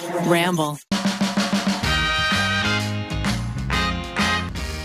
Ramble.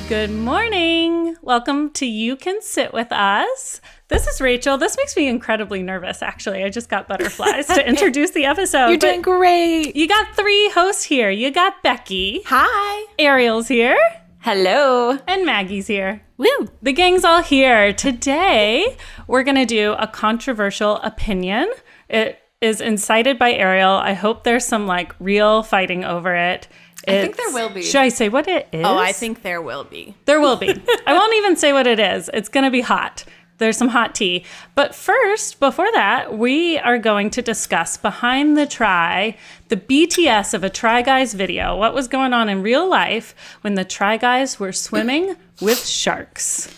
Good morning. Welcome to You Can Sit With Us. This is Rachel. This makes me incredibly nervous, actually. I just got butterflies to introduce the episode. You're doing great. You got 3 hosts here. You got Becky. Hi. Ariel's here. Hello. And Maggie's here. Woo. The gang's all here. Today, we're going to do a controversial opinion. It is incited by Ariel. I hope there's some real fighting over it. I think there will be. Should I say what it is? Oh, I think there will be. There will be. I won't even say what it is. It's going to be hot. There's some hot tea. But first, before that, we are going to discuss behind the try, the BTS of a Try Guys video. What was going on in real life when the Try Guys were swimming with sharks.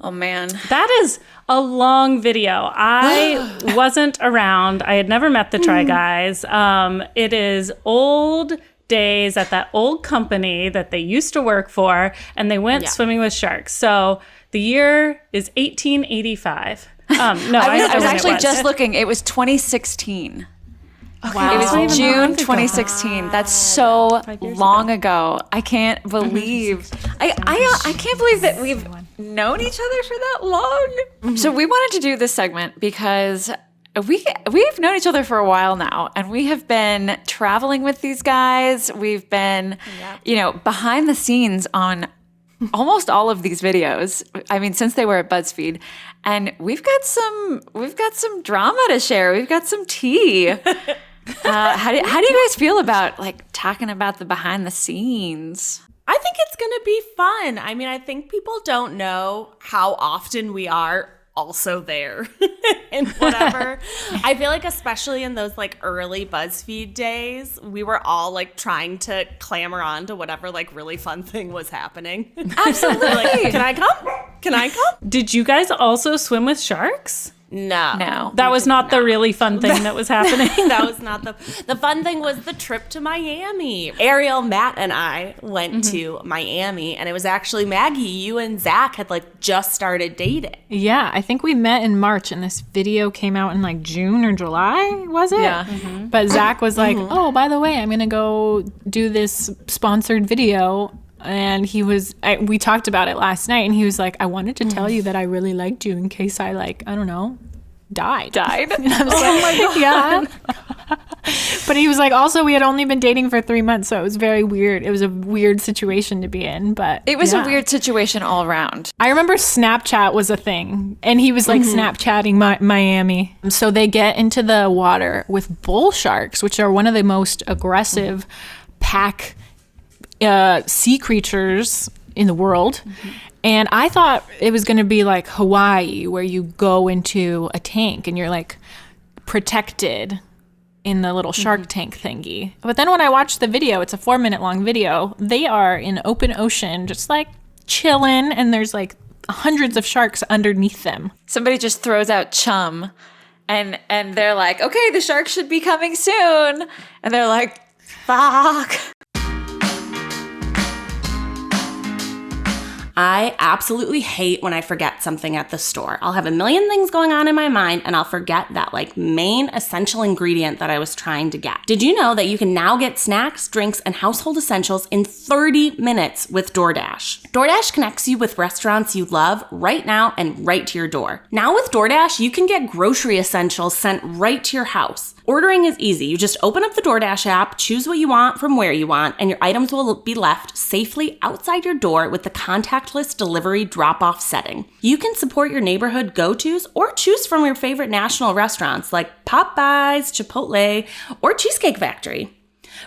Oh, man. That is a long video. I wasn't around. I had never met the Try Guys. It is old days at that old company that they used to work for, and they went swimming with sharks. So the year is 1885. No, I was actually just looking. It was 2016. Wow. It was June 2016. That's so long ago. I can't believe. I can't believe that we've known each other for that long. So we wanted to do this segment because we've known each other for a while now, and we have been traveling with these guys. We've been, behind the scenes on almost all of these videos. I mean, since they were at BuzzFeed, and we've got some drama to share. We've got some tea. How do you guys feel about talking about the behind the scenes? I think it's going to be fun. I mean, I think people don't know how often we are also there and whatever. I feel like especially in those early BuzzFeed days, we were all trying to clamor on to whatever really fun thing was happening. Absolutely. Can I come? Can I come? Did you guys also swim with sharks? No. That was not the really fun thing that was happening. That was not the fun thing. Was the trip to Miami. Ariel, Matt, and I went to Miami, and it was actually Maggie. You and Zach had just started dating. Yeah, I think we met in March, and this video came out in June or July, was it? Yeah. But Zach was like, oh, by the way, I'm going to go do this sponsored video. And we talked about it last night, and he was like, I wanted to tell you that I really liked you in case I I don't know, died. And I was oh my God. Yeah. But he was like, also, we had only been dating for 3 months, so it was very weird. It was a weird situation to be in, but it was a weird situation all around. I remember Snapchat was a thing, and he was Snapchatting Miami. So they get into the water with bull sharks, which are one of the most aggressive pack sea creatures in the world. And I thought it was going to be like Hawaii, where you go into a tank and you're protected in the little shark tank thingy. But then when I watched the video, it's a 4-minute long video, they are in open ocean just chilling, and there's hundreds of sharks underneath them. Somebody just throws out chum, and they're like, okay, the shark should be coming soon, and they're like, fuck. I absolutely hate when I forget something at the store. I'll have a million things going on in my mind, and I'll forget that main essential ingredient that I was trying to get. Did you know that you can now get snacks, drinks, and household essentials in 30 minutes with DoorDash? DoorDash connects you with restaurants you love right now and right to your door. Now with DoorDash, you can get grocery essentials sent right to your house. Ordering is easy. You just open up the DoorDash app, choose what you want from where you want, and your items will be left safely outside your door with the contactless delivery drop-off setting. You can support your neighborhood go-tos or choose from your favorite national restaurants like Popeyes, Chipotle, or Cheesecake Factory.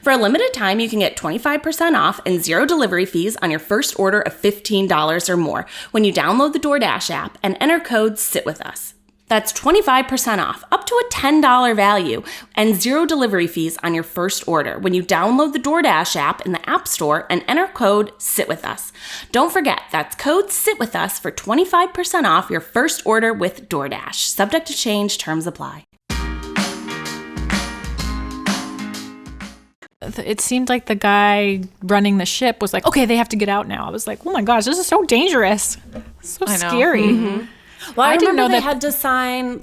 For a limited time, you can get 25% off and 0 delivery fees on your first order of $15 or more when you download the DoorDash app and enter code SITWITHUS. That's 25% off, up to a $10 value, and 0 delivery fees on your first order when you download the DoorDash app in the App Store and enter code SITWITHUS. Don't forget, that's code SITWITHUS for 25% off your first order with DoorDash. Subject to change, terms apply. It seemed like the guy running the ship was like, okay, they have to get out now. I was like, oh my gosh, this is so dangerous. So scary. Well, I didn't remember know they that had to sign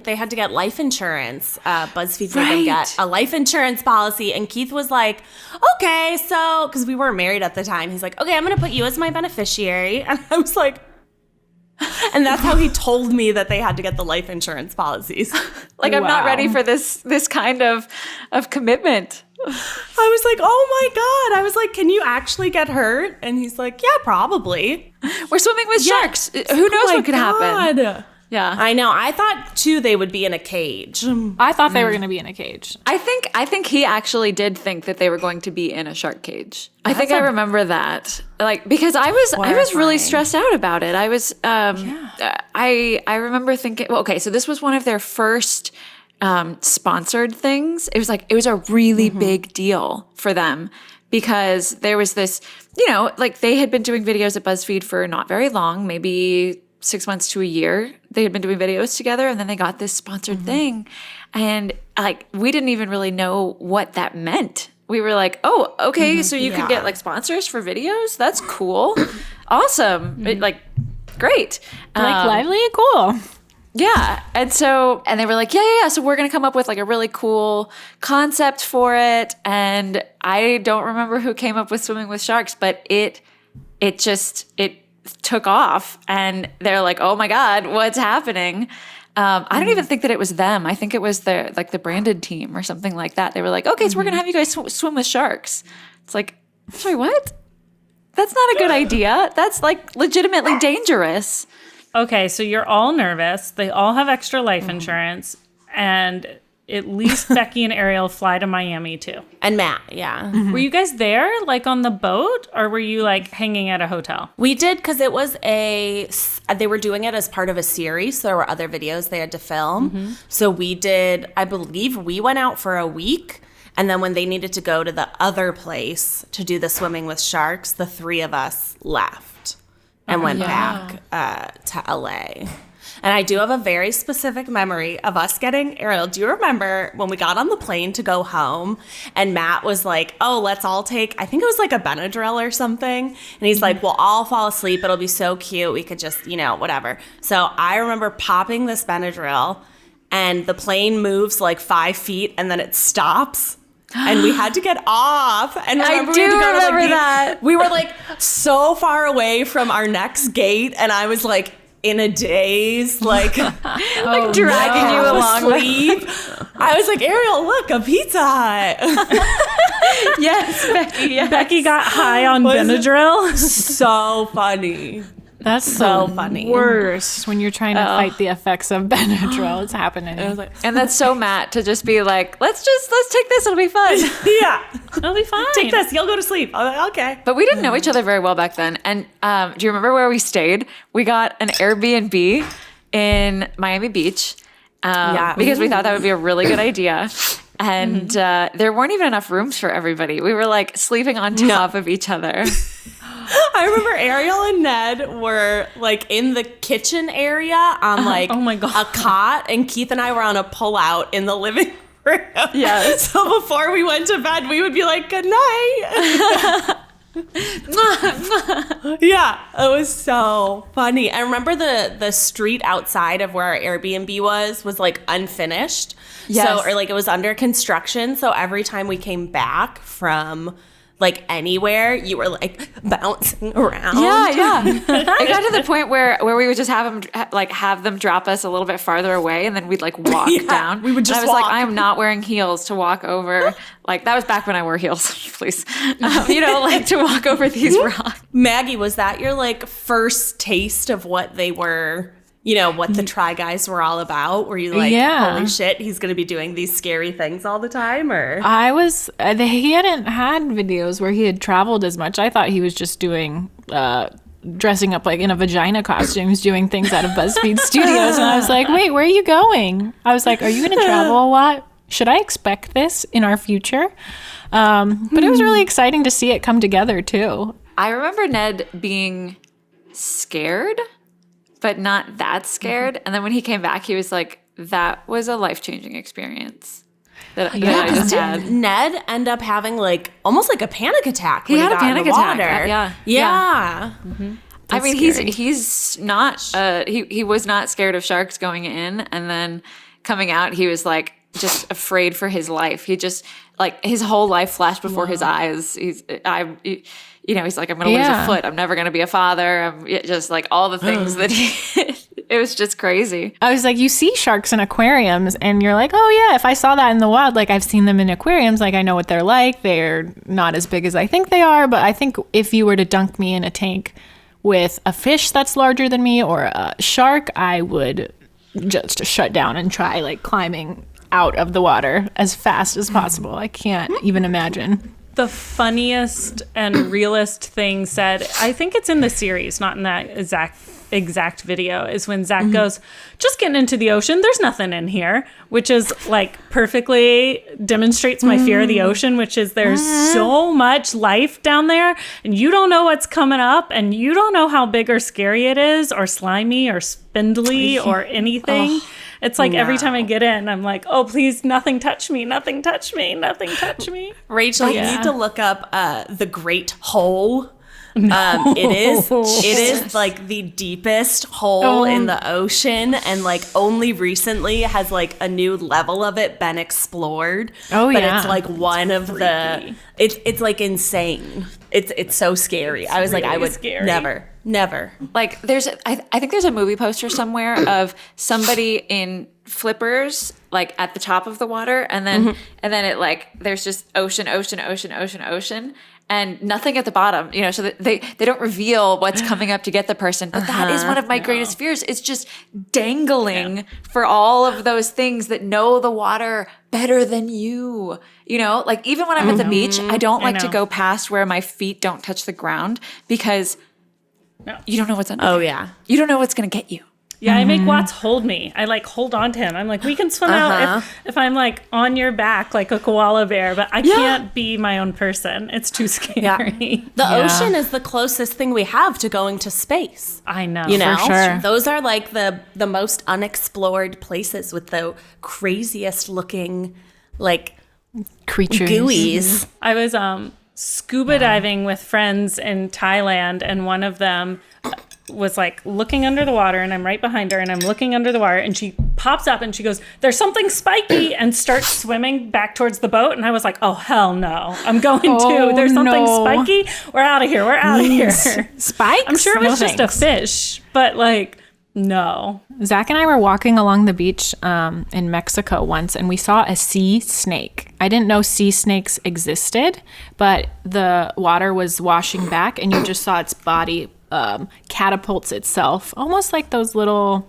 they had to get life insurance. BuzzFeed made them get a life insurance policy. And Keith was like, okay, so, because we weren't married at the time. He's like, okay, I'm going to put you as my beneficiary. And I was like, and that's how he told me that they had to get the life insurance policies. Like, I'm not ready for this kind of commitment. I was like, oh my God. I was like, can you actually get hurt? And he's like, yeah, probably. We're swimming with sharks. Who knows what could happen? Yeah. I know. I thought, too, they would be in a cage. I thought they were going to be in a cage. I think he actually did think that they were going to be in a shark cage. I think I remember that. Like, because I was really stressed out about it. I was I remember thinking, well, okay, so this was one of their first sponsored things. It was a really big deal for them because there was this, like they had been doing videos at BuzzFeed for not very long, maybe 6 months to a year. They had been doing videos together, and then they got this sponsored thing. And like, we didn't even really know what that meant. We were like, oh, okay, so you can get like sponsors for videos? That's cool. Awesome. Like, great. Like, lively and cool. Yeah. And they were like, yeah. So we're going to come up with like a really cool concept for it. And I don't remember who came up with swimming with sharks, but it took off, and they're like, oh my God, what's happening? I don't even think that it was them. I think it was the branded team or something like that. They were like, okay, so we're going to have you guys swim with sharks. It's like, sorry, what? That's not a good idea. That's like legitimately dangerous. Okay, so you're all nervous. They all have extra life insurance, and at least Becky and Ariel fly to Miami too. And Matt, yeah. Were you guys there, like on the boat, or were you like hanging at a hotel? We did, because it was they were doing it as part of a series, so there were other videos they had to film. So we did, I believe we went out for a week, and then when they needed to go to the other place to do the swimming with sharks, the three of us left and went back to LA. And I do have a very specific memory of us getting, Ariel, do you remember when we got on the plane to go home and Matt was like, oh, let's all take, I think it was like a Benadryl or something. And he's like, we'll all fall asleep. It'll be so cute. We could just, whatever. So I remember popping this Benadryl and the plane moves like 5 feet and then it stops. And we had to get off. And I do remember that. We were like so far away from our next gate. And I was like, in a daze, like dragging you along. Sleep. I was like, Ariel, look, a Pizza Hut. Yes, Becky. Yes. Becky got high on Benadryl. So funny. That's so funny. Worst when you're trying to fight the effects of Benadryl. It's happening. And that's so Matt to just be like, let's take this. It'll be fun. Yeah. It'll be fine. Take this. You'll go to sleep. I'm like, okay. But we didn't know each other very well back then. And do you remember where we stayed? We got an Airbnb in Miami Beach because we thought that would be a really good idea. And there weren't even enough rooms for everybody. We were like sleeping on top of each other. I remember Ariel and Ned were like in the kitchen area on like a cot, and Keith and I were on a pull-out in the living room. Yes. So before we went to bed, we would be like, good night. Yeah, it was so funny. I remember the street outside of where our Airbnb was like unfinished. Yes. So, or like it was under construction. So every time we came back from like anywhere, you were like bouncing around. Yeah. It got to the point where we would just have them drop us a little bit farther away, and then we'd like walk down. We would just and I was walk. like, I am not wearing heels to walk over. Like, that was back when I wore heels, please. Like to walk over these rocks. Maggie, was that your like first taste of what they were? What the Try Guys were all about? Were you like, holy shit, he's going to be doing these scary things all the time? Or he hadn't had videos where he had traveled as much. I thought he was just doing, dressing up like in a vagina costumes, doing things out of BuzzFeed Studios. And I was like, wait, where are you going? I was like, are you going to travel a lot? Should I expect this in our future? But it was really exciting to see it come together too. I remember Ned being scared, but not that scared. And then when he came back, he was like, that was a life-changing experience that I just had. Ned end up having like almost like a panic attack when he had got a panic in the attack. water. Yeah. Mm-hmm. I mean, scary. he's not he was not scared of sharks going in, and then coming out, he was like just afraid for his life. He just like his whole life flashed before his eyes. He's like, I'm gonna lose a foot. I'm never gonna be a father. I'm just like all the things that he. It was just crazy. I was like, you see sharks in aquariums and you're like, oh yeah, if I saw that in the wild, like I've seen them in aquariums, like I know what they're like. They're not as big as I think they are. But I think if you were to dunk me in a tank with a fish that's larger than me or a shark, I would just shut down and try like climbing out of the water as fast as possible. I can't even imagine. The funniest and realest thing said, I think it's in the series, not in that exact video, is when Zach goes, just getting into the ocean, there's nothing in here, which is like perfectly demonstrates my fear of the ocean, which is there's so much life down there and you don't know what's coming up and you don't know how big or scary it is or slimy or spindly or anything. It's like every time I get in, I'm like, oh, please, nothing touch me, nothing touch me, nothing touch me. Rachel, you need to look up the Great Hole. It is like the deepest hole in the ocean, and like only recently has like a new level of it been explored. Oh, but yeah. it's like one of the. It's like insane. It's so scary. I was like, I would never. Like I think there's a movie poster somewhere of somebody in flippers like at the top of the water, and then it like there's just ocean and nothing at the bottom, you know, so that they don't reveal what's coming up to get the person. But that is one of my greatest fears. It's just dangling for all of those things that know the water better than you. You know, like even when I'm at the beach, I don't like to go past where my feet don't touch the ground because you don't know what's under there. Oh, yeah. You don't know what's going to get you. Yeah, I make Watts hold me. I like hold on to him. I'm like, we can swim out if I'm like on your back like a koala bear, but I can't be my own person. It's too scary. The ocean is the closest thing we have to going to space. I know. You know, for sure. Those are like the most unexplored places with the craziest looking like Creatures. gooeys. I was scuba diving with friends in Thailand, and one of them was like looking under the water, and I'm right behind her, and I'm looking under the water, and she pops up and she goes, there's something spiky, and starts swimming back towards the boat. And I was like, oh hell no, I'm going too. There's something spiky. We're out of here. Spikes? I'm sure it was just a fish, but like, no. Zach and I were walking along the beach in Mexico once, and we saw a sea snake. I didn't know sea snakes existed, but the water was washing back, and you just saw its body catapults itself, almost like those little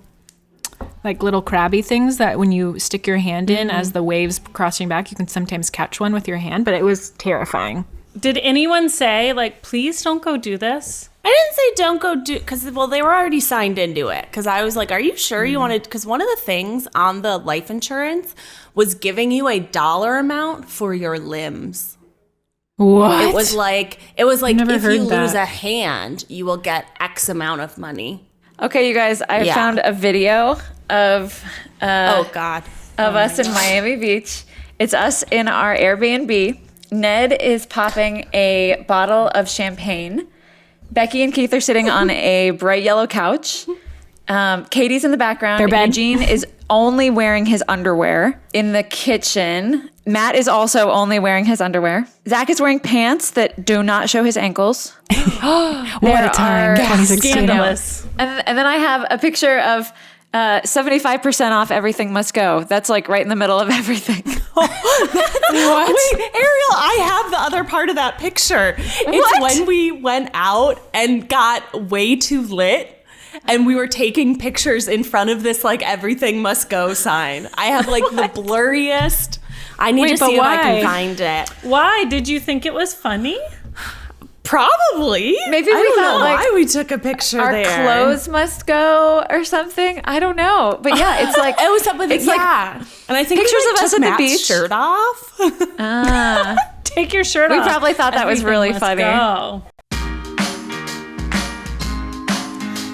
crabby things that when you stick your hand in as the waves crossing back, you can sometimes catch one with your hand, but it was terrifying. Did anyone say like, please don't go do this? I didn't say don't go do, because, well, they were already signed into it. Because I was like, are you sure you wanted, because one of the things on the life insurance was giving you a dollar amount for your limbs. What? It was like if you lose that. a hand, you will get X amount of money. Okay, you guys, I found a video of Oh, God. of us in Miami Beach. It's us in our Airbnb. Ned is popping a bottle of champagne. Becky and Keith are sitting on a bright yellow couch. Katie's in the background. Their bed. Eugene is only wearing his underwear. In the kitchen, Matt is also only wearing his underwear. Zach is wearing pants that do not show his ankles. What a time. 2016. Scandalous. And then I have a picture of 75% off Everything Must Go. That's like right in the middle of everything. What? Wait, Ariel, I have the other part of that picture. It's when we went out and got way too lit. And we were taking pictures in front of this, like, Everything Must Go sign. I have, like, the blurriest. I need to see if I can find it. Why? Did you think it was funny? Probably. Maybe I we don't thought, know like, why we took a picture Our there. clothes must go or something. I don't know. But yeah, it's like... It was something. It's like, like and I think pictures we, like, of us took at the Matt's beach. shirt off. Take your shirt We off. probably thought that was Everything really must funny. go.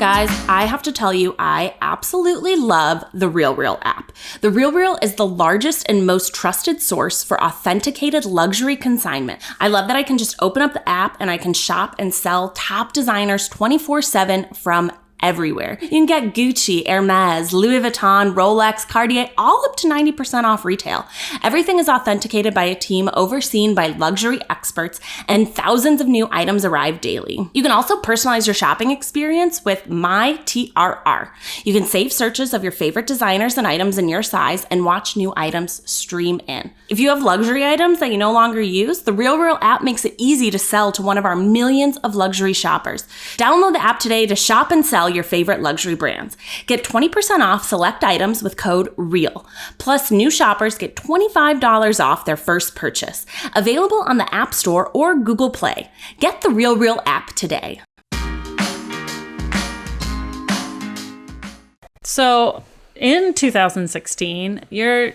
Guys, I have to tell you, I absolutely love the RealReal app. The RealReal is the largest and most trusted source for authenticated luxury consignment. I love that I can just open up the app and I can shop and sell top designers 24/7 from everywhere. You can get Gucci, Hermes, Louis Vuitton, Rolex, Cartier, all up to 90% off retail. Everything is authenticated by a team overseen by luxury experts, and thousands of new items arrive daily. You can also personalize your shopping experience with My TRR. You can save searches of your favorite designers and items in your size and watch new items stream in. If you have luxury items that you no longer use, the RealReal app makes it easy to sell to one of our millions of luxury shoppers. Download the app today to shop and sell your favorite luxury brands. Get 20% off select items with code REAL. Plus, new shoppers get $25 off their first purchase. Available on the App Store or Google Play. Get the RealReal app today. So in 2016, you're,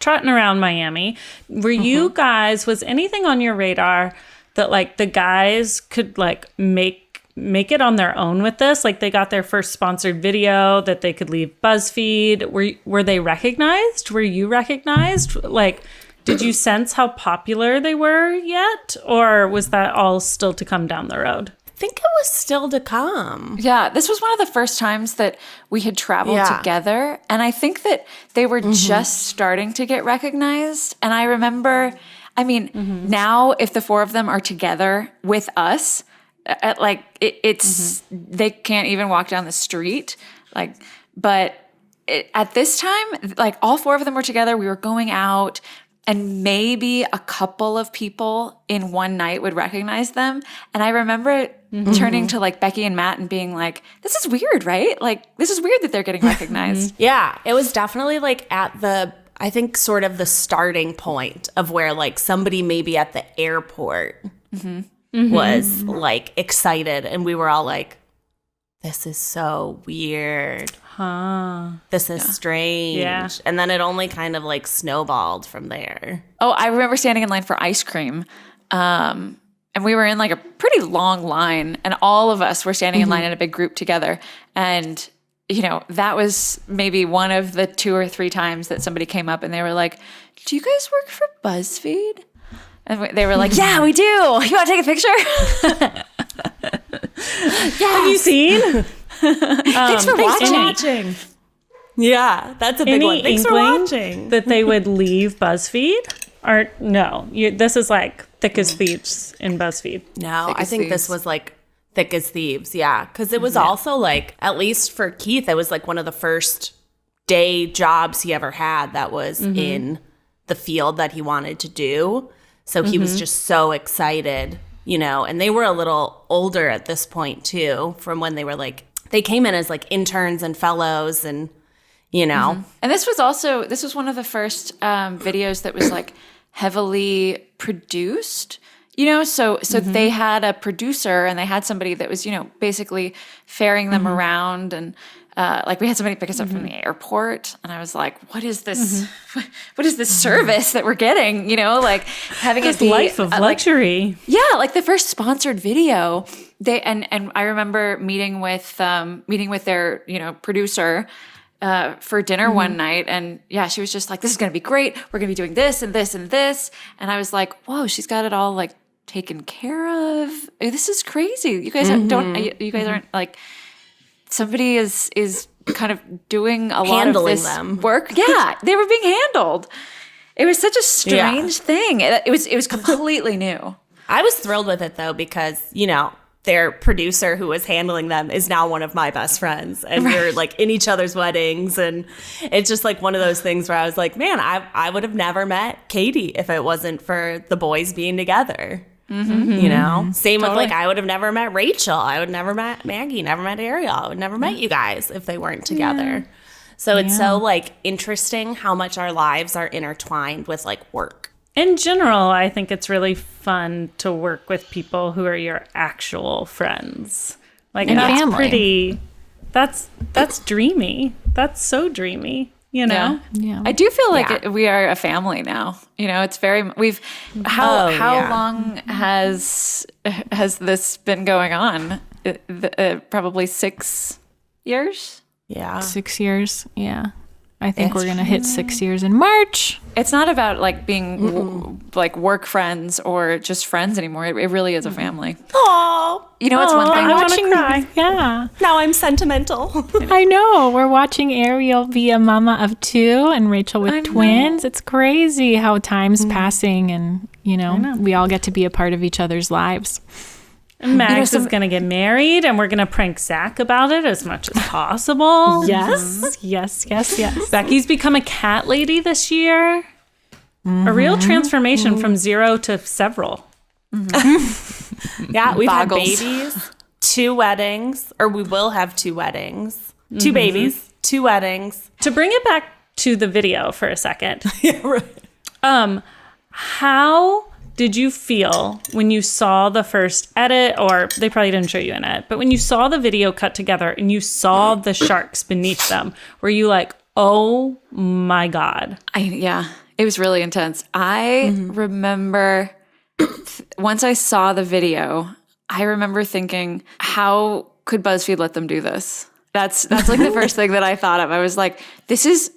trotting around Miami. Were you guys, was anything on your radar that like the guys could like make it on their own with this? Like they got their first sponsored video that they could leave BuzzFeed. Were they recognized? Were you recognized? Like, did you sense how popular they were yet? Or was that all still to come down the road? I think it was still to come. Yeah, this was one of the first times that we had traveled together. And I think that they were just starting to get recognized. And I remember, now if the four of them are together with us, they can't even walk down the street. At this time, like all four of them were together. We were going out, and maybe a couple of people in one night would recognize them. And I remember turning to like Becky and Matt and being like, "This is weird, right? Like this is weird that they're getting recognized." Yeah, it was definitely like at the, I think, sort of the starting point of where like somebody maybe at the airport was like excited, and we were all like, this is so weird. This is strange. Yeah. And then it only kind of like snowballed from there. Oh, I remember standing in line for ice cream. And we were in like a pretty long line, and all of us were standing in line in a big group together. And, that was maybe one of the 2 or 3 times that somebody came up and they were like, "Do you guys work for BuzzFeed?" And they were like, "Yeah, we do. You want to take a picture?" Have you seen? Thanks for watching. Yeah, that's a big one. Thanks for watching. That they would leave BuzzFeed? Or no, this is like thick as thieves in BuzzFeed. No, I think this was like thick as thieves. Yeah, because it was also like, at least for Keith, it was like one of the first day jobs he ever had that was in the field that he wanted to do. So he was just so excited, and they were a little older at this point too, from when they were like, they came in as like interns and fellows and, And this was one of the first videos that was like heavily produced, so they had a producer and they had somebody that was, basically ferrying them around, and like we had somebody pick us up from the airport, and I was like, what is this? What is this service that we're getting? Like having this life of luxury. Like the first sponsored video. They and I remember meeting with their producer for dinner one night, and she was just like, "This is gonna be great. We're gonna be doing this and this and this," and I was like, "Whoa, she's got it all like taken care of. This is crazy. You guys You guys aren't like." Somebody is kind of doing a lot of this work. Yeah, they were being handled. It was such a strange thing. It was completely new. I was thrilled with it though, because their producer who was handling them is now one of my best friends, and we're like in each other's weddings, and it's just like one of those things where I was like, man, I would have never met Katie if it wasn't for the boys being together. Same with like, I would have never met Rachel, I would never met Maggie, never met Ariel, I would never met you guys if they weren't together. So it's so like interesting how much our lives are intertwined with like work. In general, I think it's really fun to work with people who are your actual friends. Like and that's family. Pretty. That's dreamy. That's so dreamy. Yeah. I do feel like we are a family now. It's very, how long has this been going on? probably 6 years. Yeah. 6 years. Yeah. I think we're going to hit 6 years in March. It's not about like being like work friends or just friends anymore. It really is a family. Oh, You know, it's one thing. I want to cry. Yeah. now I'm sentimental. I know. We're watching Ariel be a mama of 2 and Rachel with twins. It's crazy how time's passing and, we all get to be a part of each other's lives. And Max is going to get married, and we're going to prank Zach about it as much as possible. Yes. Yes. Becky's become a cat lady this year. A real transformation from 0 to several. Yeah, we've had Boggles. babies, 2 weddings, or we will have 2 weddings. 2 babies, 2 weddings. To bring it back to the video for a second. Yeah, right. How did you feel when you saw the first edit, or they probably didn't show you in it, but when you saw the video cut together and you saw the sharks beneath them, were you like, oh my God? Yeah, it was really intense. I remember once I saw the video, I remember thinking, how could BuzzFeed let them do this? That's like the first thing that I thought of. I was like, this is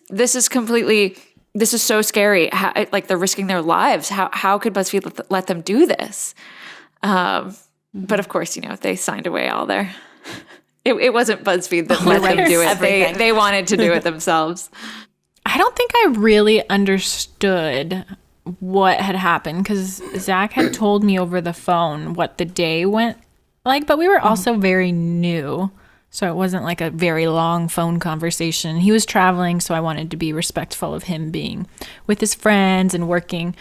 so scary. How, like they're risking their lives. How could BuzzFeed let them do this? But of course, they signed away all their. It wasn't BuzzFeed that let them do it. They wanted to do it themselves. I don't think I really understood what had happened because Zach had told me over the phone what the day went like, but we were also very new. So it wasn't like a very long phone conversation. He was traveling, so I wanted to be respectful of him being with his friends and working.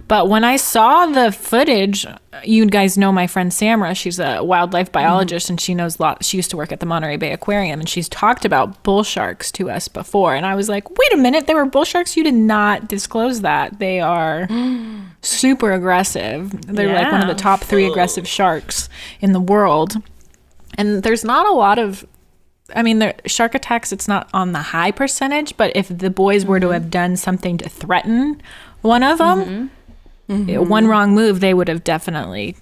But when I saw the footage, you guys know my friend Samra. She's a wildlife biologist, and she knows a lot. She used to work at the Monterey Bay Aquarium, and she's talked about bull sharks to us before. And I was like, wait a minute, they were bull sharks? You did not disclose that. They are super aggressive. They're like one of the top 3 aggressive sharks in the world. And there's not a lot of, the shark attacks, it's not on the high percentage, but if the boys were to have done something to threaten one of them, one wrong move, they would have definitely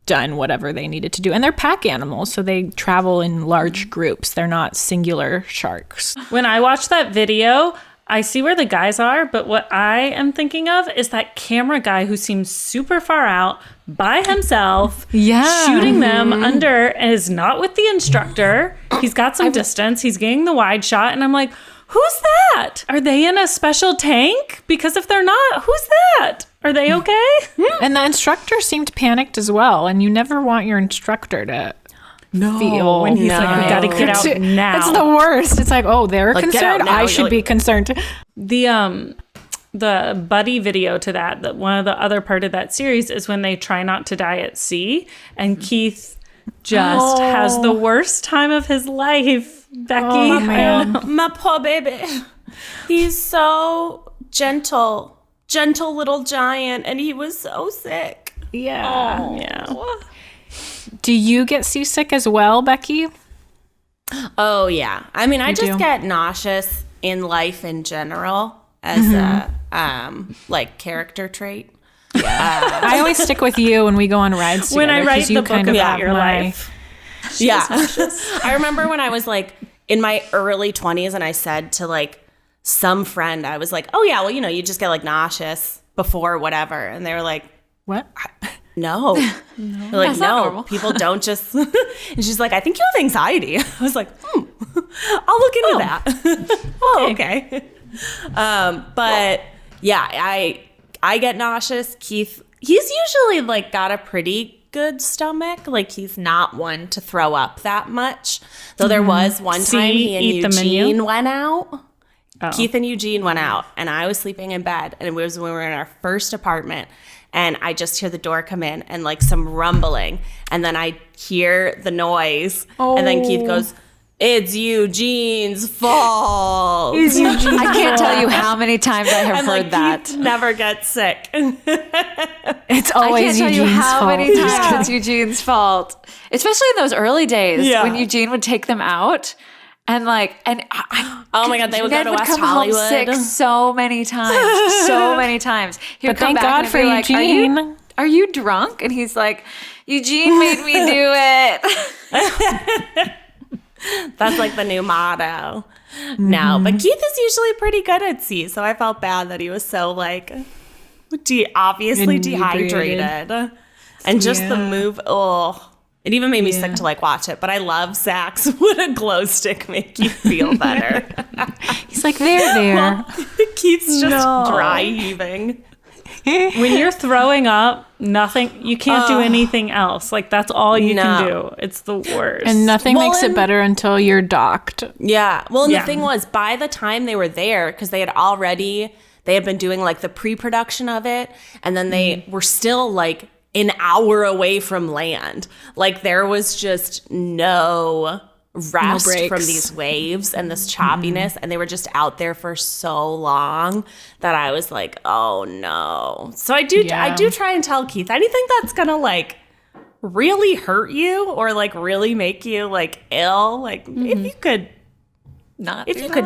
done whatever they needed to do. And they're pack animals, so they travel in large groups. They're not singular sharks. When I watched that video, I see where the guys are, but what I am thinking of is that camera guy who seems super far out by himself, shooting them under, and is not with the instructor. He's got some distance. He's getting the wide shot, and I'm like, who's that? Are they in a special tank? Because if they're not, who's that? Are they okay? And the instructor seemed panicked as well, and you never want your instructor to feel when he's like, we gotta get out now. It's the worst. It's like, oh, they're concerned. I should be concerned. The buddy video to that one of the other part of that series is when they try not to die at sea, and Keith just has the worst time of his life. Becky, oh, man. My poor baby. He's so gentle little giant, and he was so sick. Yeah. Do you get seasick as well, Becky? Oh, yeah. I just get nauseous in life in general as a character trait. Yeah. I always stick with you when we go on rides together. When I write the book about your life. Yeah. I remember when I was in my early 20s and I said to some friend, I was like, oh yeah, well, you just get nauseous before whatever. And they were like, what? No. They're like, no, people don't just. And she's like, I think you have anxiety. I was like, I'll look into that. Oh, okay. But yeah, I get nauseous. Keith, he's usually got a pretty good stomach. He's not one to throw up that much. Though there was one time he and Eugene went out. Oh. Keith and Eugene went out, and I was sleeping in bed, and it was when we were in our first apartment. And I just hear the door come in and some rumbling. And then I hear the noise. Oh. And then Keith goes, it's Eugene's fault. I can't tell you how many times I have heard that. Keith never gets sick. It's always Eugene's fault. I can't tell you how many times it's Eugene's fault. Especially in those early days when Eugene would take them out. And oh my God, they would go to West come Hollywood. Home sick so many times. But thank God for Eugene. are you drunk? And he's like, Eugene made me do it. That's like the new motto. No, but Keith is usually pretty good at sea, so I felt bad that he was so like obviously dehydrated. And just the move, it even made me sick to like watch it. But I love Zach's. Would a glow stick make you feel better? He's like, there. Well, Keith's just dry heaving. When you're throwing up, you can't do anything else. Like, that's all you can do. It's the worst. And nothing makes it better until you're docked. Yeah. Well, and the thing was, by the time they were there, because they had been doing like the pre-production of it, and then they were still like an hour away from land. Like, there was just no rest from these waves and this choppiness, and they were just out there for so long that I was like, oh no. So I do try and tell Keith, anything that's gonna like really hurt you or like really make you like ill, like if you could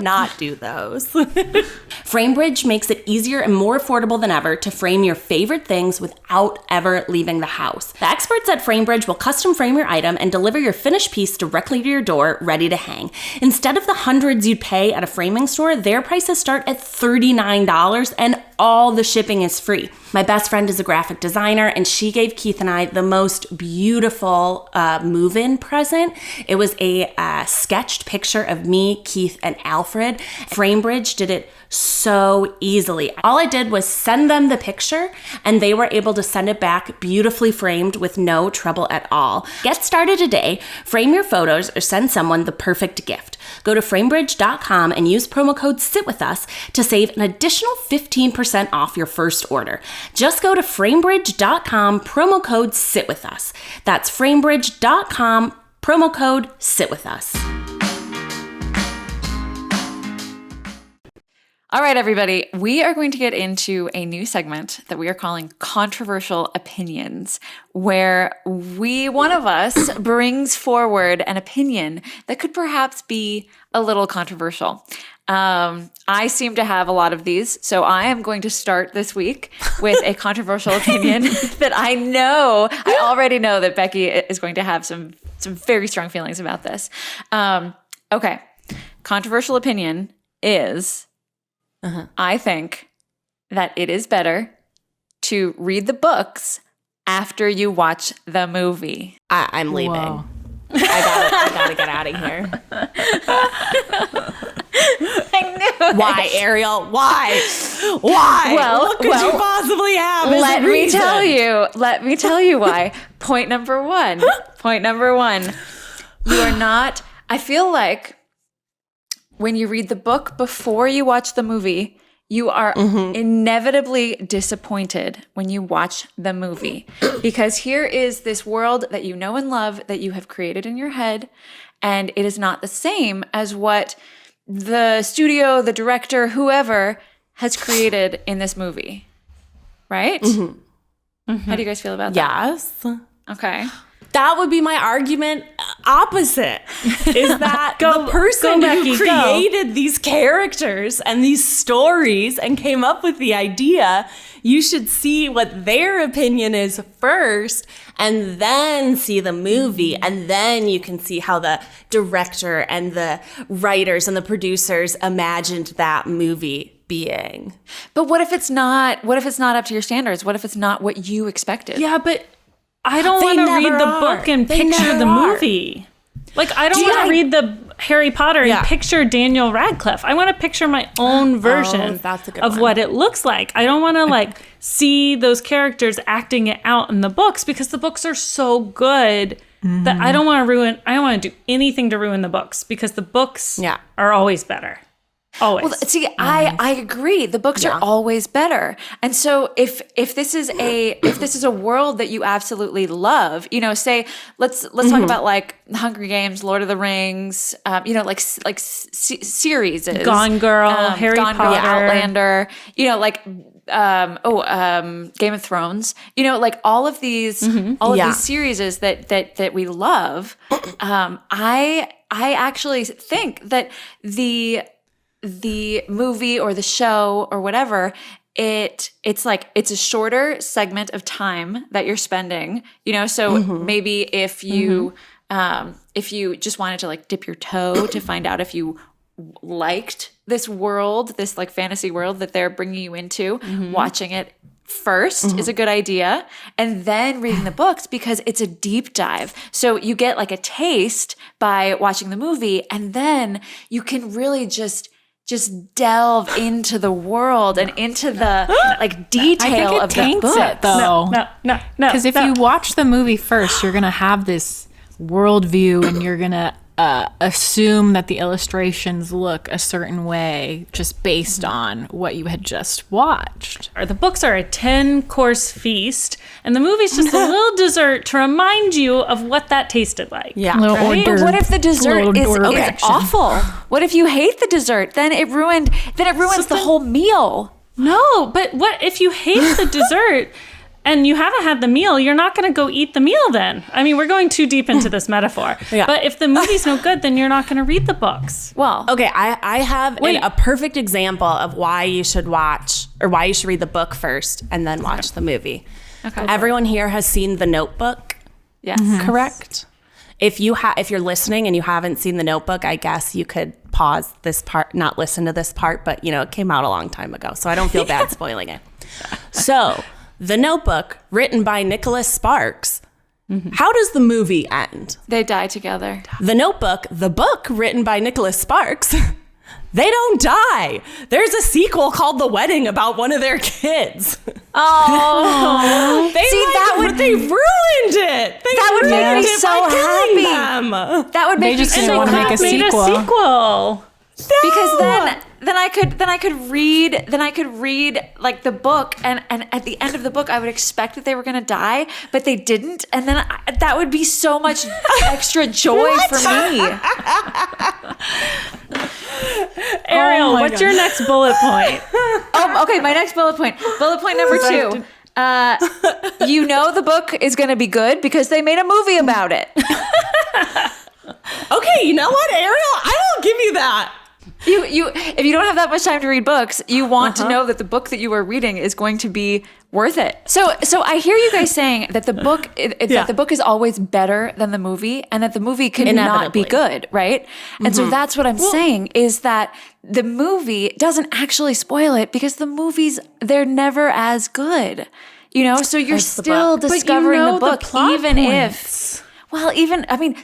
not do those. Framebridge makes it easier and more affordable than ever to frame your favorite things without ever leaving the house. The experts at Framebridge will custom frame your item and deliver your finished piece directly to your door, ready to hang. Instead of the hundreds you'd pay at a framing store, their prices start at $39 and all the shipping is free. My best friend is a graphic designer, and she gave Keith and I the most beautiful move-in present. It was a sketched picture of me, Keith, and Alfred. Framebridge did it so easily. All I did was send them the picture, and they were able to send it back beautifully framed with no trouble at all. Get started today. Frame your photos or send someone the perfect gift. Go to framebridge.com and use promo code SITWITHUS to save an additional 15% off your first order. Just go to framebridge.com, promo code SITWITHUS. That's framebridge.com, promo code SITWITHUS. All right, everybody, we are going to get into a new segment that we are calling Controversial Opinions, where one of us brings forward an opinion that could perhaps be a little controversial. I seem to have a lot of these, so I am going to start this week with a controversial opinion that I already know that Becky is going to have some very strong feelings about this. Okay, controversial opinion is... I think that it is better to read the books after you watch the movie. I'm leaving. Whoa. I gotta get out of here. I knew it. Why, Ariel? Why? What could you possibly have? Let me tell you why. Point number one. You are not. I feel like when you read the book before you watch the movie, you are inevitably disappointed when you watch the movie. Because here is this world that you know and love that you have created in your head, and it is not the same as what the studio, the director, whoever has created in this movie. Right? How do you guys feel about that? Yes. Okay. That would be my argument opposite, is that the person who created these characters and these stories and came up with the idea, you should see what their opinion is first and then see the movie. And then you can see how the director and the writers and the producers imagined that movie being. But what if it's not up to your standards? What if it's not what you expected? Yeah, but I don't want to read the book and picture the movie. Like, I don't want to read the Harry Potter and picture Daniel Radcliffe. I want to picture my own version of what it looks like. I don't want to like see those characters acting it out in the books, because the books are so good that I don't want to do anything to ruin the books, because the books are always better. Always. Well, see, I agree. The books are always better. And so if this is a world that you absolutely love, say let's talk about like Hunger Games, Lord of the Rings, series, Gone Girl, Harry Potter, Outlander, Game of Thrones, all of these these series that we love. I actually think that the movie or the show or whatever it's like it's a shorter segment of time that you're spending, you know. So maybe if you just wanted to like dip your toe to find out if you liked this world, this like fantasy world that they're bringing you into, watching it first is a good idea, and then reading the books because it's a deep dive. So you get like a taste by watching the movie, and then you can really just delve into the world and into the like detail of the book. No. Because if you watch the movie first, you're gonna have this worldview, and you're gonna assume that the illustrations look a certain way just based on what you had just watched. Or the books are a 10-course feast, and the movie's just a little dessert to remind you of what that tasted like. Yeah. Right? But what if the dessert is awful? What if you hate the dessert? Then it ruins the whole meal. No, but what if you hate the dessert and you haven't had the meal? You're not going to go eat the meal then. I mean, we're going too deep into this metaphor. Yeah. But if the movie's no good, then you're not going to read the books. Well, Okay, I have a perfect example of why you should watch or why you should read the book first and then watch the movie. Okay. Everyone here has seen The Notebook, yes. correct? If you're listening and you haven't seen The Notebook, I guess you could pause this part, not listen to this part, but it came out a long time ago, so I don't feel bad spoiling it. So, The Notebook, written by Nicholas Sparks. How does the movie end? They die together. The Notebook, the book written by Nicholas Sparks, they don't die. There's a sequel called The Wedding about one of their kids. Oh, They ruined it. That would make me so happy. That would make They just me didn't so want to make happy. a Made a sequel. sequel. Because then I could read like the book, and at the end of the book I would expect that they were gonna die, but they didn't, and then that would be so much extra joy for me. Ariel, what's your next bullet point? Okay, my next bullet point. Bullet point number 2. The book is gonna be good because they made a movie about it. Okay, you know what, Ariel? I will give you that. If you don't have that much time to read books, you want to know that the book that you are reading is going to be worth it. So I hear you guys saying that the book that the book is always better than the movie, and that the movie could not be good, right? And so that's what I'm saying, is that the movie doesn't actually spoil it, because the movies, they're never as good. So you're still discovering the book, even if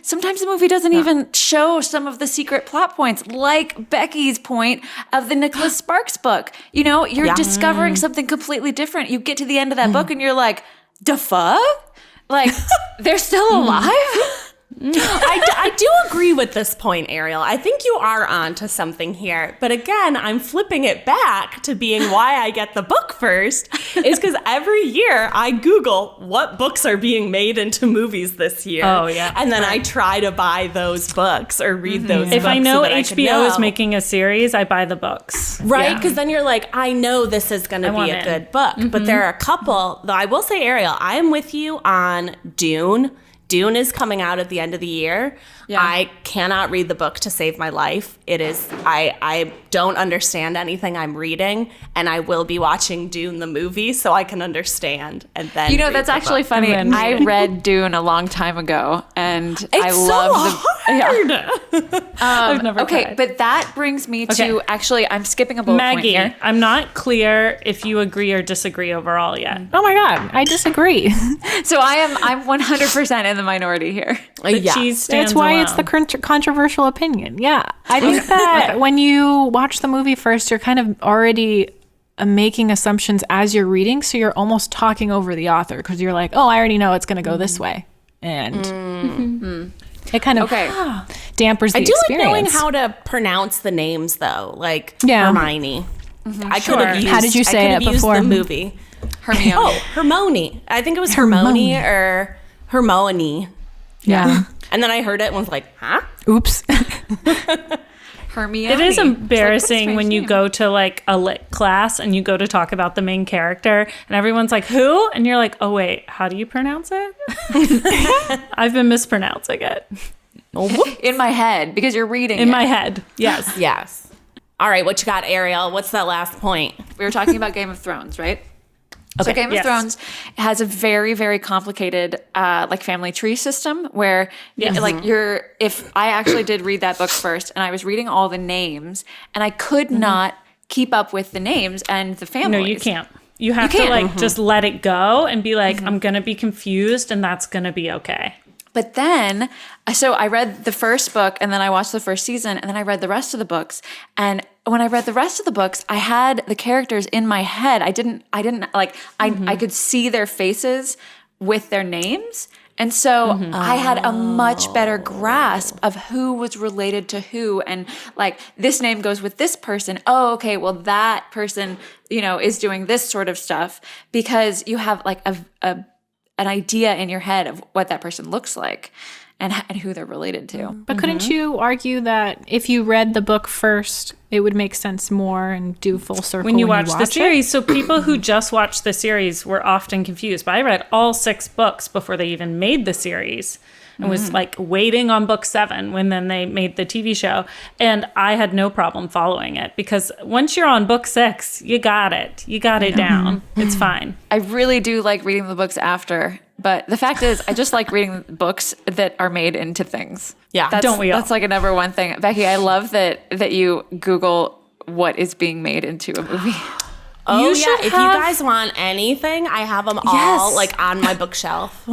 sometimes the movie doesn't even show some of the secret plot points, like Becky's point of the Nicholas Sparks book. You're discovering something completely different. You get to the end of that book and you're like, the fuck? Like, they're still alive? I do agree with this point, Ariel. I think you are onto something here. But again, I'm flipping it back to being why I get the book first, is because every year I Google what books are being made into movies this year. Oh, yeah. And then I try to buy those books or read those books. If I know so that HBO is making a series, I buy the books. Right? Because then you're like, I know this is going to be a good book. But there are a couple, though I will say, Ariel, I am with you on Dune. Dune is coming out at the end of the year. Yeah. I cannot read the book to save my life. It is, I don't understand anything I'm reading, and I will be watching Dune the movie so I can understand. And then that's actually funny. I read Dune a long time ago, and I love I've never tried. But that brings me to actually, I'm skipping a bullet point Maggie, here. I'm not clear if you agree or disagree overall yet. Oh my God, I disagree. So I'm 100% in the minority here. The cheese stands That's why alone. it's the controversial opinion. Yeah. I think that when you watch the movie first, you're kind of already making assumptions as you're reading. So you're almost talking over the author, because you're like, oh, I already know it's going to go this way. And it kind of dampers the experience. I do like knowing how to pronounce the names, though. Like Hermione. I could have used, how did you say it before? The movie. Hermione. Oh, Hermione. I think it was Hermione or Hermione. Yeah. And then I heard it and was like, huh? Oops. Hermione. It is embarrassing like, when you go to like a lit class and you go to talk about the main character and everyone's like, who? And you're like, oh wait, how do you pronounce it? I've been mispronouncing it. In my head, because you're reading In it. my head. Yes. Yes. All right, what you got, Ariel? What's that last point? We were talking about Game of Thrones, right? So Game of Thrones has a very, very complicated like family tree system where if I actually did read that book first and I was reading all the names and I could not keep up with the names and the families. No, you can't. You have to like just let it go and be like, I'm going to be confused and that's going to be okay. But then, so I read the first book and then I watched the first season and then I read the rest of the books. And when I read the rest of the books, I had the characters in my head. I could see their faces with their names. And so I had a much better grasp of who was related to who. And like, this name goes with this person. Oh, okay. Well, that person, is doing this sort of stuff because you have like an idea in your head of what that person looks like and who they're related to. But couldn't you argue that if you read the book first, it would make sense more and do full circle when you watch the series? So people who just watched the series were often confused. But I read all 6 books before they even made the series and was like waiting on book 7 when then they made the TV show. And I had no problem following it because once you're on book 6, you got it. You got it down. It's fine. I really do like reading the books after. But the fact is, I just like reading books that are made into things. Yeah, don't we all? That's like a number one thing. Becky, I love that you Google what is being made into a movie. Oh, if you guys want anything, I have them all like on my bookshelf.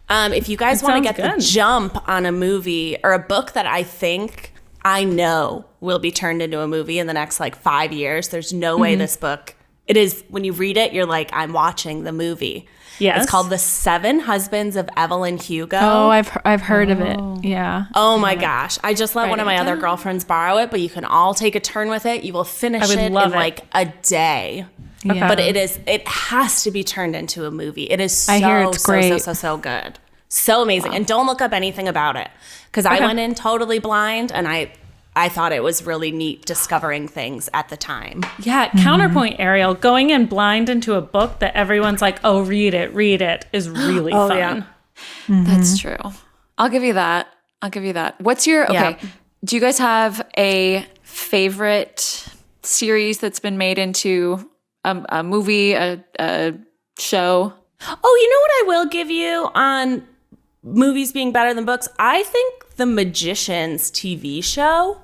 If you guys want to get the jump on a movie or a book that I think I know will be turned into a movie in the next like 5 years, there's no way this book, it is, when you read it, you're like, I'm watching the movie. Yes. It's called The 7 Husbands of Evelyn Hugo. Oh, I've heard of it. Yeah. Oh my gosh. I just let one of my other girlfriends borrow it, but you can all take a turn with it. You will finish it in like a day. Yeah. But it has to be turned into a movie. It is so, I hear it's great. so good. So amazing. And don't look up anything about it. Because I went in totally blind and I thought it was really neat discovering things at the time. Yeah, counterpoint, Ariel. Going in blind into a book that everyone's like, oh, read it is really fun. Yeah. That's true. I'll give you that. What's your, do you guys have a favorite series that's been made into a movie, a show? Oh, you know what I will give you on movies being better than books? I think The Magicians TV show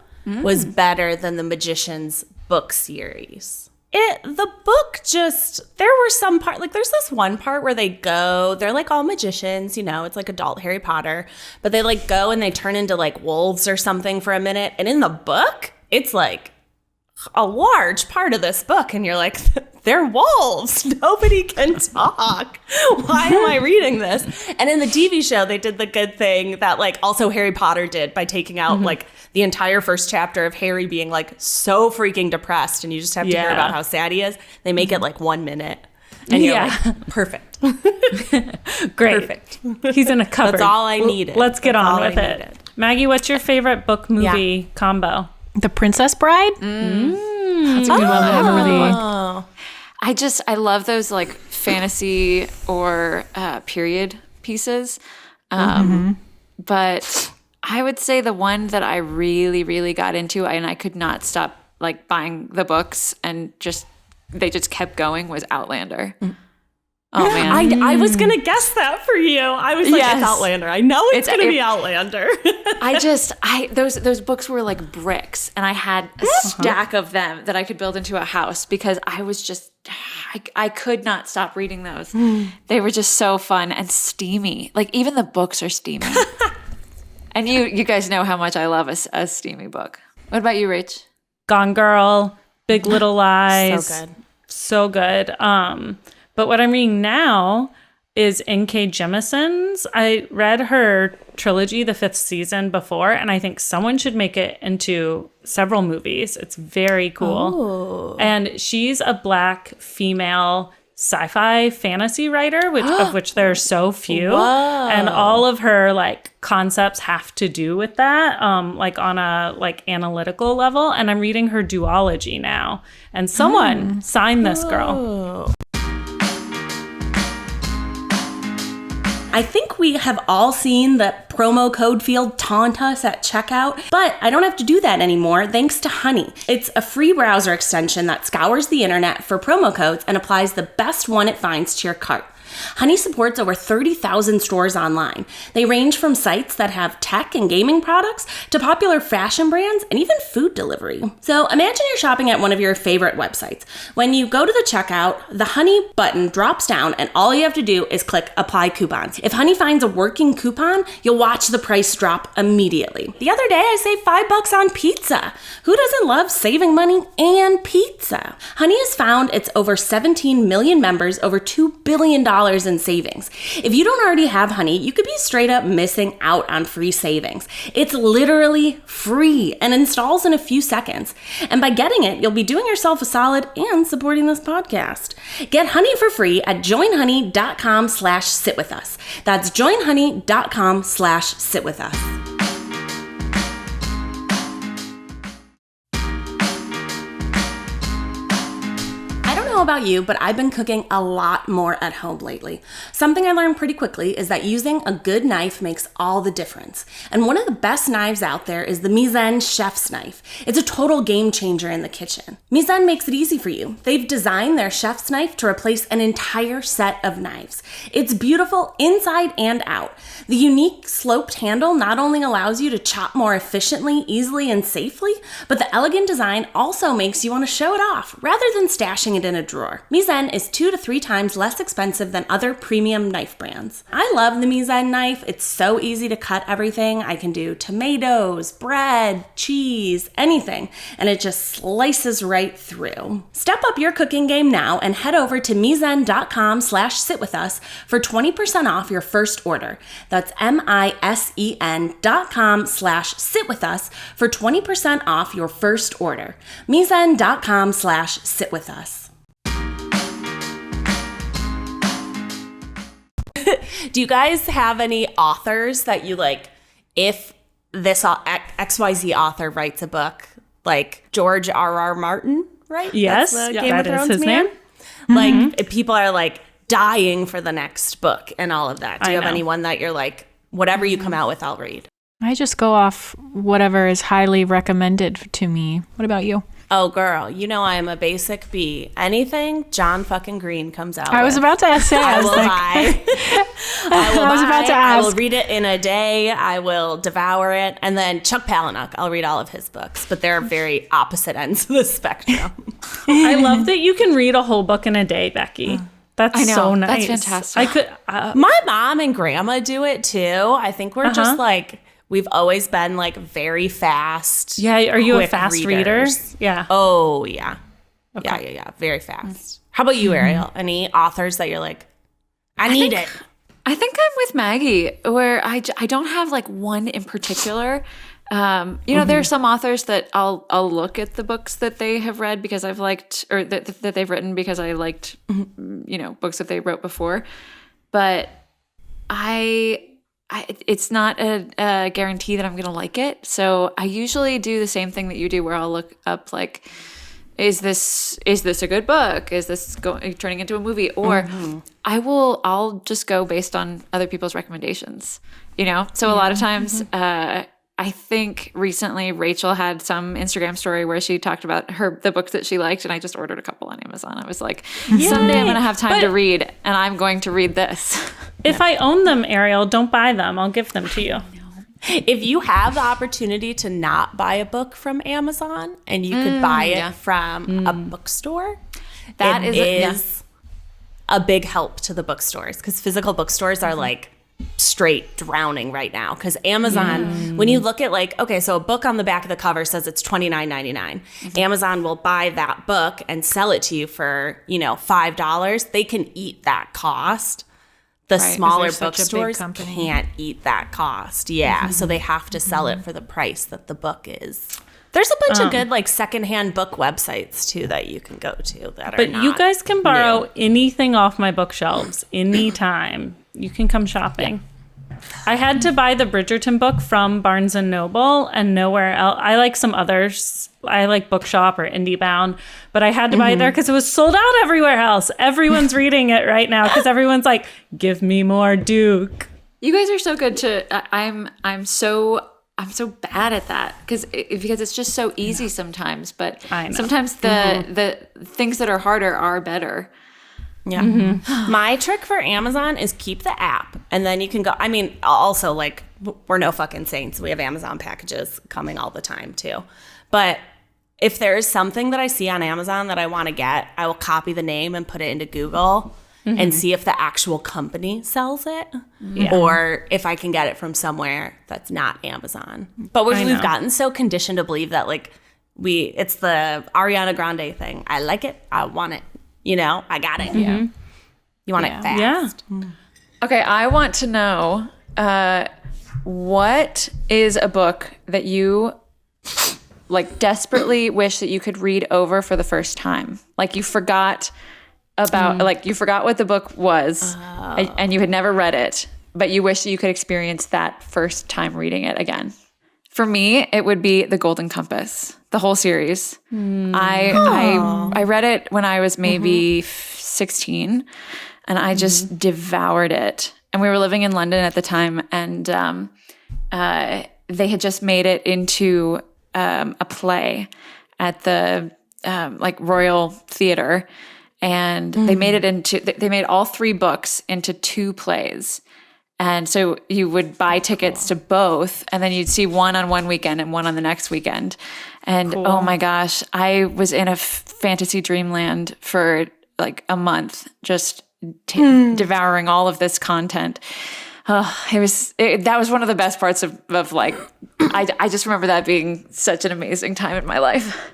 was better than The Magicians book series. The book just, there were some part, like there's this one part where they're like all magicians, it's like adult Harry Potter, but they like go and they turn into like wolves or something for a minute. And in the book, it's like a large part of this book. And you're like, they're wolves. Nobody can talk. Why am I reading this? And in the TV show, they did the good thing that like also Harry Potter did by taking out like the entire first chapter of Harry being like so freaking depressed. And you just have to hear about how sad he is. They make it like 1 minute. And you're like, perfect. Great. Perfect. He's in a cupboard. That's all I needed. Let's get on with it. Maggie, what's your favorite book movie combo? The Princess Bride? That's a good one. I haven't really... I love those like fantasy or period pieces. But I would say the one that I really, really got into and I could not stop like buying the books and they just kept going was Outlander. Oh man. I was going to guess that for you. I was like, it's Outlander. I know it's going to be Outlander. Those books were like bricks and I had a stack of them that I could build into a house because I was just, I could not stop reading those. They were just so fun and steamy. Like even the books are steamy. And you guys know how much I love a steamy book. What about you, Rach? Gone Girl, Big Little Lies. So good. But what I'm reading now is N.K. Jemison's. I read her trilogy, the 5th season, before, and I think someone should make it into several movies. It's very cool. And she's a Black female sci-fi fantasy writer, of which there are so few. And all of her like concepts have to do with that, like on a like analytical level. And I'm reading her duology now. And someone sign this girl. I think we have all seen the promo code field taunt us at checkout, but I don't have to do that anymore thanks to Honey. It's a free browser extension that scours the internet for promo codes and applies the best one it finds to your cart. Honey supports over 30,000 stores online. They range from sites that have tech and gaming products to popular fashion brands and even food delivery. So imagine you're shopping at one of your favorite websites. When you go to the checkout, the Honey button drops down and all you have to do is click Apply Coupons. If Honey finds a working coupon, you'll watch the price drop immediately. The other day, I saved $5 on pizza. Who doesn't love saving money and pizza? Honey has found its over 17 million members, over $2 billion in savings. If you don't already have Honey, you could be straight up missing out on free savings. It's literally free and installs in a few seconds. And by getting it, you'll be doing yourself a solid and supporting this podcast. Get Honey for free at joinhoney.com/sitwithus. That's joinhoney.com/sitwithus. About you, but I've been cooking a lot more at home lately. Something I learned pretty quickly is that using a good knife makes all the difference. And one of the best knives out there is the Misen chef's knife. It's a total game changer in the kitchen. Misen makes it easy for you. They've designed their chef's knife to replace an entire set of knives. It's beautiful inside and out. The unique sloped handle not only allows you to chop more efficiently, easily, and safely, but the elegant design also makes you want to show it off rather than stashing it in a drawer. Misen is 2 to 3 times less expensive than other premium knife brands. I love the Misen knife. It's so easy to cut everything. I can do tomatoes, bread, cheese, anything, and it just slices right through. Step up your cooking game now and head over to misen.com/sitwithus for 20% off your first order. That's misen.com/sitwithus for 20% off your first order. misen.com/sitwithus. Do you guys have any authors that you like, if this XYZ author writes a book, like George R.R. Martin, right? Yes, That's the yeah, Game of that is Thrones his man? name. Like, people are like dying for the next book and all of that. Do you have anyone that you're like, whatever you come out with, I'll read? I just go off whatever is highly recommended to me. What about you? Oh, girl, you know I am a basic bee. Anything John fucking Green comes out I was with, about to say. I will buy. I was about to I will ask. read it in a day. I will devour it. And then Chuck Palahniuk, I'll read all of his books. But they're very opposite ends of the spectrum. I love that you can read a whole book in a day, Becky. That's I know. so nice. That's fantastic. I could. My mom and grandma do it too. I think we're just like, we've always been like very fast. Yeah, are you a quick fast readers. reader? Yeah. Oh, yeah. Okay. Yeah. Very fast. How about you, Ariel? Any authors that you're like, I need it? I think I'm with Maggie, where I don't have like one in particular. There are some authors that I'll look at the books that they have read because I've liked, or that they've written because I liked, books that they wrote before. But it's not a guarantee that I'm going to like it. So I usually do the same thing that you do, where I'll look up like, is this a good book? Is this turning into a movie? Or I'll just go based on other people's recommendations, So a lot of times, I think recently Rachel had some Instagram story where she talked about the books that she liked, and I just ordered a couple on Amazon. I was like, someday I'm going to have time to read, and I'm going to read this. If I own them, Ariel, don't buy them. I'll give them to you. If you have the opportunity to not buy a book from Amazon and you could buy it from a bookstore, that is a big help to the bookstores, because physical bookstores are like straight drowning right now. Because Amazon, when you look at like, okay, so a book on the back of the cover says it's $29.99. Amazon will buy that book and sell it to you for, $5. They can eat that cost. The smaller bookstores can't eat that cost. Yeah. So they have to sell it for the price that the book is. There's a bunch of good like secondhand book websites too that you can go to that But you guys can borrow anything off my bookshelves anytime. You can come shopping. I had to buy the Bridgerton book from Barnes & Noble and nowhere else. I like some others. I like Bookshop or IndieBound, but I had to buy it there because it was sold out everywhere else. Everyone's reading it right now because everyone's like, give me more Duke. You guys are so good to. I'm so bad at that because it's just so easy sometimes. But sometimes the things that are harder are better. Yeah. My trick for Amazon is keep the app, and then you can go. I mean, also, like, we're no fucking saints. We have Amazon packages coming all the time too. But if there is something that I see on Amazon that I want to get, I will copy the name and put it into Google and see if the actual company sells it or if I can get it from somewhere that's not Amazon. But we've gotten so conditioned to believe that, like, it's the Ariana Grande thing. I like it. I want it. You know, I got it. Yeah. You want it fast. Yeah. Okay, I want to know what is a book that you like desperately wish that you could read over for the first time? Like you forgot about, like you forgot what the book was and you had never read it, but you wish that you could experience that first time reading it again. For me, it would be The Golden Compass, the whole series. I read it when I was maybe 16, and I just devoured it. And we were living in London at the time, and they had just made it into a play at the like Royal Theatre, and they made all 3 books into 2 plays. And so you would buy tickets to both, and then you'd see one on one weekend and one on the next weekend. And oh my gosh, I was in a fantasy dreamland for like a month, just devouring all of this content. That was one of the best parts of like, I just remember that being such an amazing time in my life.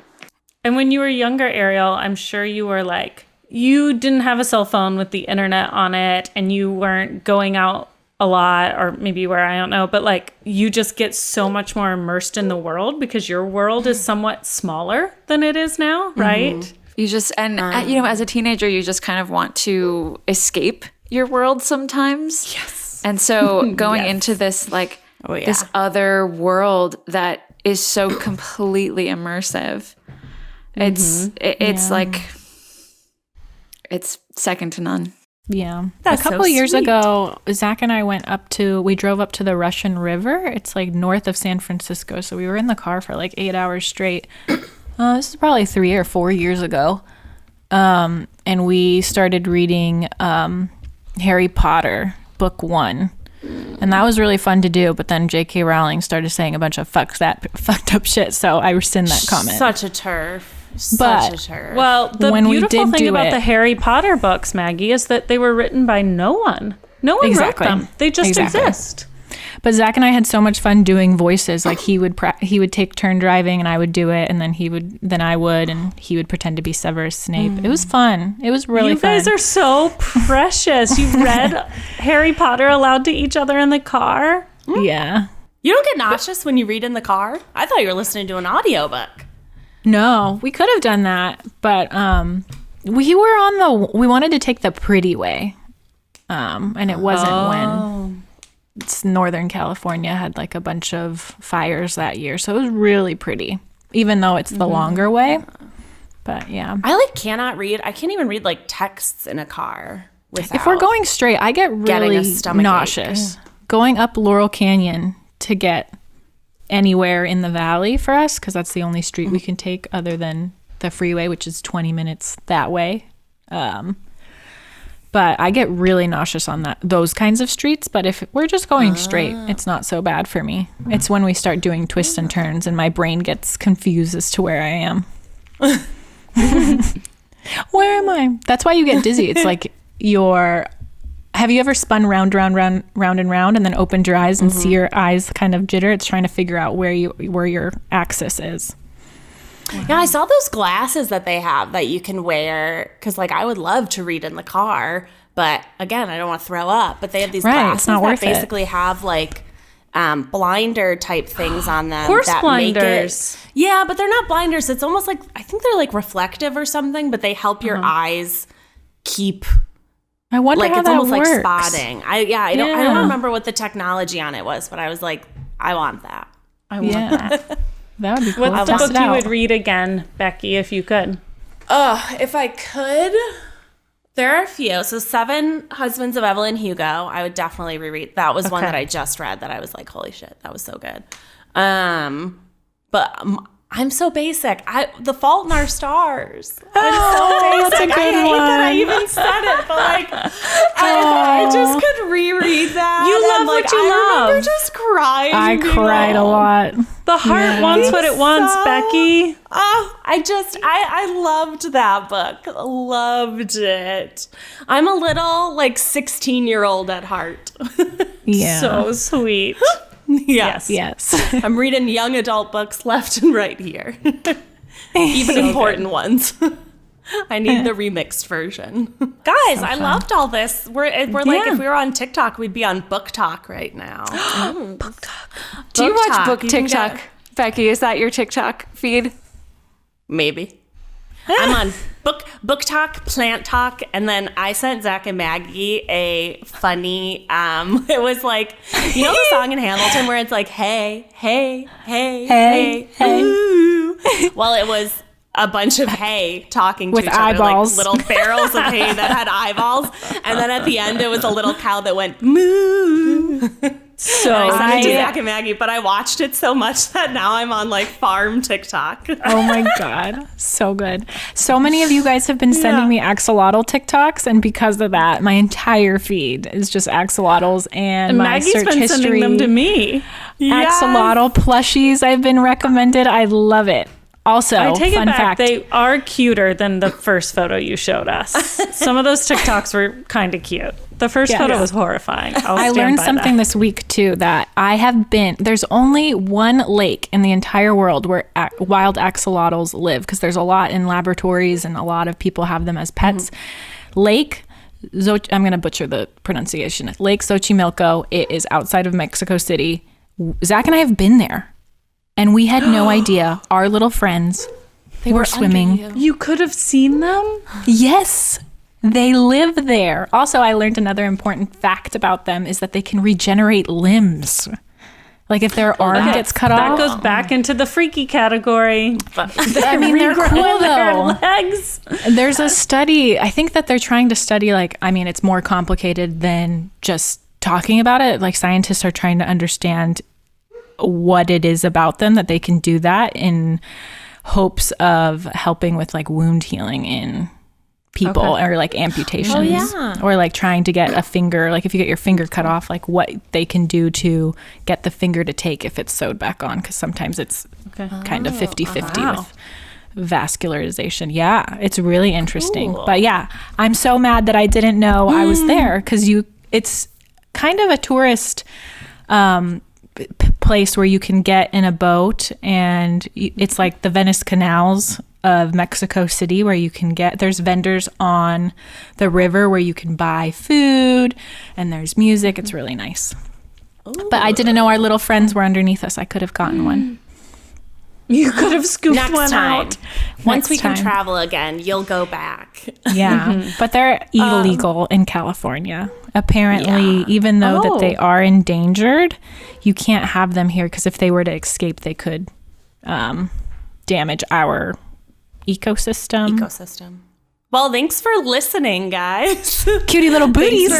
And when you were younger, Ariel, I'm sure you were like, you didn't have a cell phone with the internet on it, and you weren't going out a lot, or maybe you were, I don't know, but like you just get so much more immersed in the world because your world is somewhat smaller than it is now, right? You just, and you know, as a teenager, you just kind of want to escape your world sometimes. Yes. And so going into this, like, this other world that is so completely immersive, it's like, it's second to none. Yeah. That's a couple so years sweet. ago, Zach and I we drove up to the Russian River. It's like north of San Francisco. So we were in the car for like 8 hours straight. This is probably 3 or 4 years ago. And we started reading Harry Potter, book 1. And that was really fun to do. But then J.K. Rowling started saying a bunch of fucked up shit. So I rescind that comment. Such a turf. Well, the beautiful thing about the Harry Potter books, Maggie, is that they were written by no one. No one wrote them. They just exist. But Zach and I had so much fun doing voices. Like he would take turn driving, and I would do it, and then I would, and he would pretend to be Severus Snape. It was fun. It was really fun. You guys are so precious. You read Harry Potter aloud to each other in the car? Yeah. You don't get nauseous when you read in the car? I thought you were listening to an audiobook. No, we could have done that, but we wanted to take the pretty way, and it wasn't when Northern California had like a bunch of fires that year, so it was really pretty, even though it's the longer way. But yeah, I cannot read. I can't even read like texts in a car. If we're going straight, I get really nauseous. Going up Laurel Canyon to get anywhere in the valley for us, because that's the only street we can take other than the freeway, which is 20 minutes that way. But I get really nauseous on those kinds of streets. But if we're just going straight, it's not so bad for me. It's when we start doing twists and turns and my brain gets confused as to where I am. Where am I? That's why you get dizzy. It's like have you ever spun round and round and then opened your eyes and see your eyes kind of jitter? It's trying to figure out where your axis is. Yeah, I saw those glasses that they have that you can wear, because like I would love to read in the car, but again, I don't want to throw up. But they have these glasses that basically have like blinder type things on them. Horse blinders. Yeah, but they're not blinders. It's almost like, I think they're like reflective or something, but they help your eyes keep I wonder like how it's that almost works. like spotting. I don't remember what the technology on it was, but I was like, I want that. I want that. That would be cool. What's the book you would read again, Becky, if you could? Oh, if I could, there are a few. So 7 Husbands of Evelyn Hugo, I would definitely reread. That was one that I just read that I was like, holy shit, that was so good. But I'm so basic. The Fault in Our Stars. I'm so basic. That's a good I hate one. that I even said it, but like, I just could reread that. You love and, like, what you I remember love. just crying. I cried a lot. The heart wants what it wants, Becky. Oh, I loved that book. Loved it. I'm a little like 16-year-old at heart. Yeah. So sweet. Yes. Yes. I'm reading young adult books left and right here. Even important ones. I need the remixed version. Guys, I loved all this. We're like, if we were on TikTok, we'd be on Book Talk right now. Book talk. Do you Book watch Talk. book You can TikTok? get- Becky, is that your TikTok feed? Maybe. I'm on book talk, plant talk, and then I sent Zach and Maggie a funny, it was like, you know the song in Hamilton where it's like, hey, hey, hey, hey, hey. Ooh. Well, it was a bunch of hay talking to With each other, eyeballs. like little barrels of hay that had eyeballs, and then at the end it was a little cow that went moo. So I sent it to I- Zach and Maggie, but I watched it so much that now I'm on like farm TikTok. Oh my God. So good. So many of you guys have been sending me axolotl TikToks, and because of that, my entire feed is just axolotls and my Maggie's search been history. sending them to me. Axolotl plushies I've been recommended. I love it. Also, I take fun it back. fact. They are cuter than the first photo you showed us. Some of those TikToks were kind of cute. The first photo was horrifying. I learned something this week too, that there's only one lake in the entire world where wild axolotls live, because there's a lot in laboratories and a lot of people have them as pets. I'm going to butcher the pronunciation. Lake Xochimilco. It is outside of Mexico City. Zach and I have been there, and we had no idea. Our little friends, they were swimming. You could have seen them? Yes, they live there. Also, I learned another important fact about them is that they can regenerate limbs. Like if their arm gets cut That off. goes back into the freaky category. I mean, they're cool Their though. legs. There's a study, I think that they're trying to study, it's more complicated than just talking about it. Like scientists are trying to understand what it is about them that they can do that, in hopes of helping with like wound healing in people, or like amputations, or like trying to get a finger, like if you get your finger cut off, like what they can do to get the finger to take if it's sewed back on, because sometimes it's kind of 50-50 with vascularization. Yeah, it's really interesting. But yeah, I'm so mad that I didn't know I was there, because it's kind of a tourist place where you can get in a boat, and it's like the Venice canals of Mexico City, where you can there's vendors on the river where you can buy food, and there's music. It's really nice. Ooh. But I didn't know our little friends were underneath us. I could have gotten one. You could have scooped Next one time. out. Once we can travel again, you'll go back. Yeah, but they're illegal in California. Apparently, even though that they are endangered, you can't have them here, because if they were to escape, they could damage our ecosystem. Well, thanks for listening, guys. Cutie little booties.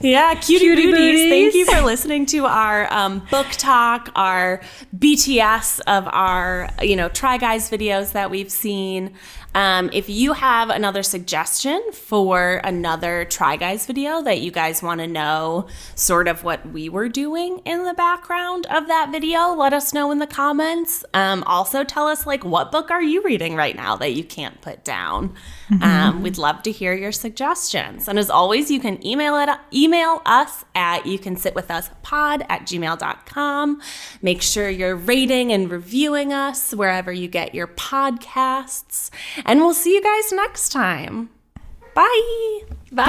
Cutie booties. Thank you for listening to our book talk, our BTS of our, Try Guys videos that we've seen. If you have another suggestion for another Try Guys video that you guys want to know sort of what we were doing in the background of that video, let us know in the comments. Also tell us, what book are you reading right now that you can't put down? We'd love to hear your suggestions. And as always, you can email us at youcansitwithuspod@gmail.com. Make sure you're rating and reviewing us wherever you get your podcasts. And we'll see you guys next time. Bye. Bye.